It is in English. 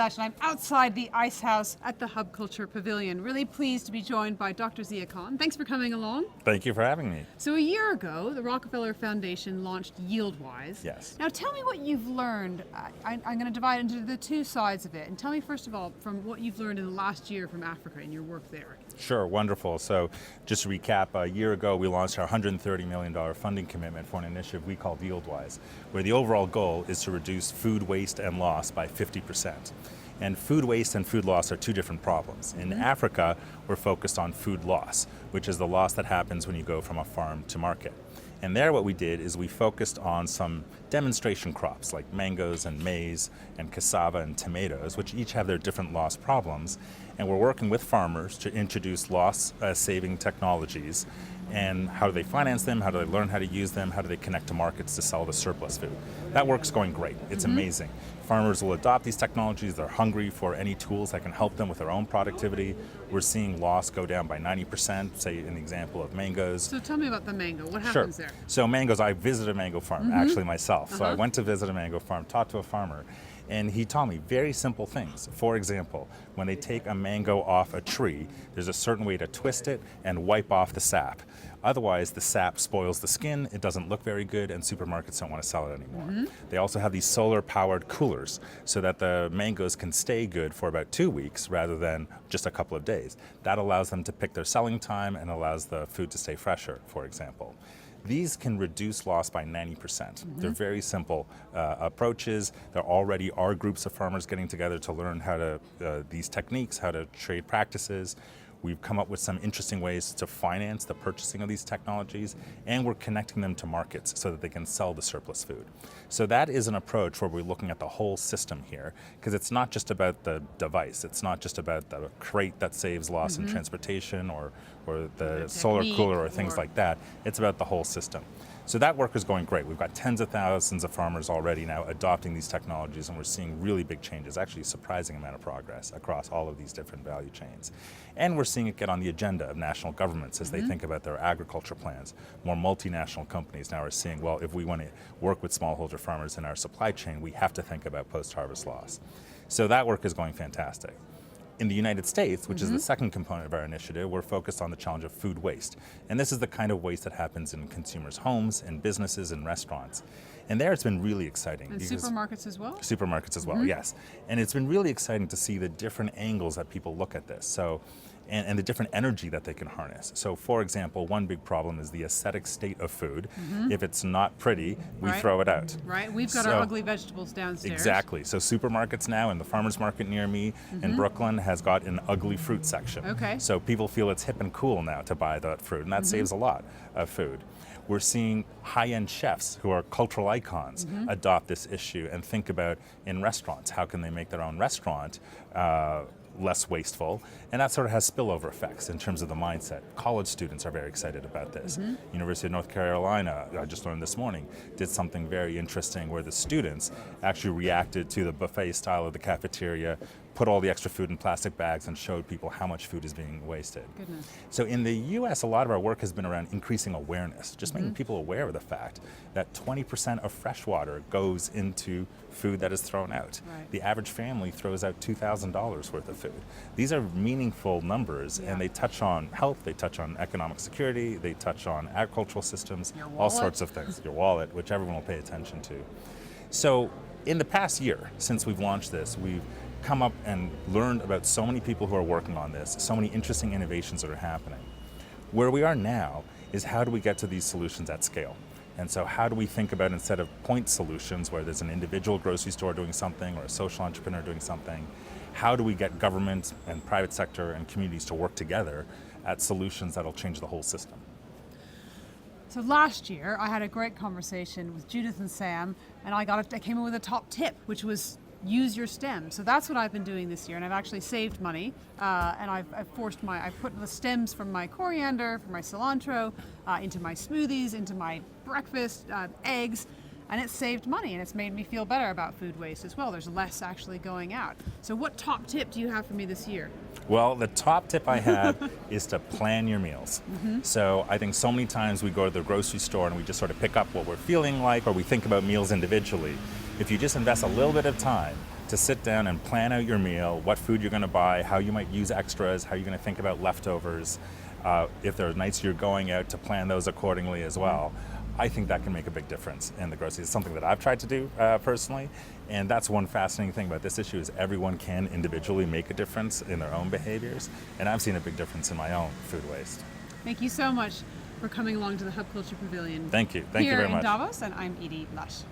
Lush, and I'm outside the Ice House at the Hub Culture Pavilion. Really pleased to be joined by Dr. Zia Khan. Thanks for coming along. Thank you for having me. So a year ago, the Rockefeller Foundation launched youve. Yes. Now tell me what you've learned. I'm going to divide into the two sides of it. And tell me first of all, from what you've learned in the last year from Africa and your work there. Sure, wonderful. So just to recap, a year ago we launched our $130 million funding commitment for an initiative we call youve, where the overall goal is to reduce food waste and loss by 50%. And food waste and food loss are two different problems. In Africa, we're focused on food loss, which is the loss that happens when you go from a farm to market. And there what we did is we focused on some demonstration crops like mangoes and maize and cassava and tomatoes, which each have their different loss problems. And we're working with farmers to introduce loss-saving technologies. And how do they finance them? How do they learn how to use them? How do they connect to markets to sell the surplus food? That work's going great. It's amazing. Farmers will adopt these technologies. They're hungry for any tools that can help them with their own productivity. We're seeing loss go down by 90%, say an example of mangoes. So tell me about the mango. What happens there? So mangoes, I visited a mango farm actually myself. So I went to visit a mango farm, talked to a farmer, and he taught me very simple things. For example, when they take a mango off a tree, there's a certain way to twist it and wipe off the sap. Otherwise, the sap spoils the skin, it doesn't look very good, and supermarkets don't want to sell it anymore. They also have these solar-powered coolers so that the mangoes can stay good for about 2 weeks rather than just a couple of days. That allows them to pick their selling time and allows the food to stay fresher, for example. These can reduce loss by 90%. They're very simple approaches. There already are groups of farmers getting together to learn how to these techniques, how to trade practices. We've come up with some interesting ways to finance the purchasing of these technologies, and we're connecting them to markets so that they can sell the surplus food. So that is an approach where we're looking at the whole system here, because it's not just about the device. It's not just about the crate that saves loss in transportation or the solar cooler or things like that. It's about the whole system. So that work is going great. We've got tens of thousands of farmers already now adopting these technologies, and we're seeing really big changes, actually a surprising amount of progress across all of these different value chains. And we're seeing it get on the agenda of national governments as they think about their agriculture plans. More multinational companies now are seeing, well, if we want to work with smallholder farmers in our supply chain, we have to think about post-harvest loss. So that work is going fantastic. In the United States, which is the second component of our initiative, we're focused on the challenge of food waste. And this is the kind of waste that happens in consumers' homes, in businesses, and restaurants. And there it's been really exciting. And supermarkets as well? Supermarkets as well, yes. And it's been really exciting to see the different angles that people look at this. So, and the different energy that they can harness. So for example, one big problem is the aesthetic state of food. If it's not pretty, we throw it out. Right, we've got our ugly vegetables downstairs. Exactly, so supermarkets now, and the farmer's market near me in Brooklyn has got an ugly fruit section. Okay. So people feel it's hip and cool now to buy that fruit, and that saves a lot of food. We're seeing high-end chefs who are cultural icons adopt this issue and think about in restaurants, how can they make their own restaurant less wasteful, and that sort of has spillover effects in terms of the mindset. College students are very excited about this. University of North Carolina, I just learned this morning, did something very interesting where the students actually reacted to the buffet style of the cafeteria, put all the extra food in plastic bags, and showed people how much food is being wasted. Goodness. So in the US, a lot of our work has been around increasing awareness, just making people aware of the fact that 20% of fresh water goes into food that is thrown out. Right. The average family throws out $2,000 worth of food. These are meaningful numbers, and they touch on health, they touch on economic security, they touch on agricultural systems, all sorts of things. Your wallet, which everyone will pay attention to. So in the past year, since we've launched this, we've come up and learned about so many people who are working on this, so many interesting innovations that are happening. Where we are now is how do we get to these solutions at scale? And so how do we think about, instead of point solutions where there's an individual grocery store doing something or a social entrepreneur doing something, how do we get government and private sector and communities to work together at solutions that'll change the whole system? So last year I had a great conversation with Judith and Sam, and I came in with a top tip, which was use your stems. So that's what I've been doing this year, and I've actually saved money. And I've put the stems from my coriander, from my cilantro, into my smoothies, into my breakfast, eggs, and it's saved money, and it's made me feel better about food waste as well. There's less actually going out. So what top tip do you have for me this year? Well, the top tip I have is to plan your meals. So I think so many times we go to the grocery store and we just sort of pick up what we're feeling like, or we think about meals individually. If you just invest a little bit of time to sit down and plan out your meal, what food you're going to buy, how you might use extras, how you're going to think about leftovers. If there are nights you're going out, to plan those accordingly as well. I think that can make a big difference in the groceries. It's something that I've tried to do personally, and that's one fascinating thing about this issue is everyone can individually make a difference in their own behaviors, and I've seen a big difference in my own food waste. Thank you so much for coming along to the Hub Culture Pavilion. Thank you. Thank you very much. Here in Davos, and I'm Edie Lush.